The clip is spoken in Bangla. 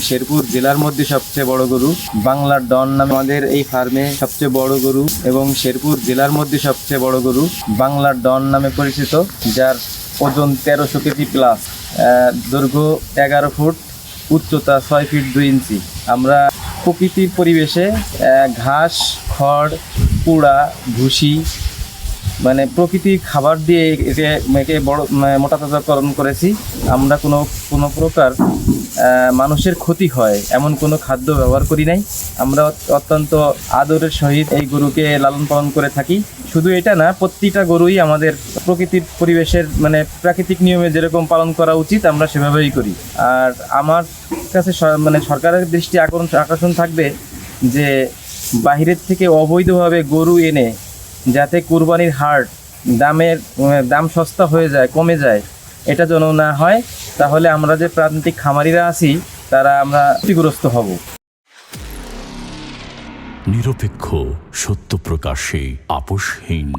শেরপুর জেলার মধ্যে সবচেয়ে বড় গরু। বাংলার ডন নামে আমাদের এই ফার্মে সবচেয়ে বড় গরু এবং শেরপুর জেলার মধ্যে সবচেয়ে বড় গরু বাংলার ডন নামে পরিচিত, যার ওজন 1300 কেজি প্লাস, দৈর্ঘ্য 11 ফুট, উচ্চতা 6 ফিট 2 ইঞ্চি। আমরা প্রকৃতির পরিবেশে ঘাস, খড়, কুড়া, ভুসি, মানে প্রকৃতির খাবার দিয়ে একে বড় মোটাতাজাকরণ করেছি। আমরা কোনো প্রকার মানুষের ক্ষতি হয় এমন কোনো খাদ্য ব্যবহার করি নাই। আমরা অত্যন্ত আদরের সহিত এই গরুকে লালন পালন করে থাকি। শুধু এটা না, প্রতিটা গরুই আমাদের প্রকৃতির পরিবেশের প্রাকৃতিক নিয়মে যেরকম পালন করা উচিত আমরা সেভাবেই করি। আর আমার কাছে সরকারের দৃষ্টি আকর্ষণ থাকবে যে বাহিরের থেকে অবৈধভাবে গরু এনে যাতে কুরবানির হাট দাম সস্তা হয়ে যায়, কমে যায়, এটা যেন না হয়। তাহলে আমরা যে প্রান্তিক খামারিরা আছি তারা আমরা ক্ষতিগ্রস্ত হব। নিরপেক্ষ, সত্য প্রকাশে আপোষহীন।